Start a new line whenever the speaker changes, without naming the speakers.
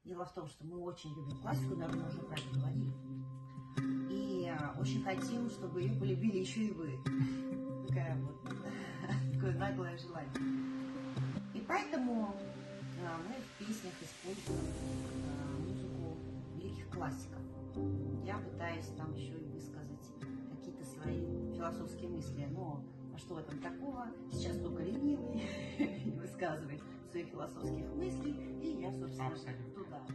Дело в том, что мы очень любим классику, наверное, мы уже про это говорили. И очень хотим, чтобы ее полюбили еще и вы. Такое наглое желание. И поэтому мы в песнях используем музыку великих классиков. Я пытаюсь там еще и высказать какие-то свои философские мысли. Но что в этом такого? Сейчас только ленивый не высказывает своих философских мыслей, и я, собственно, туда.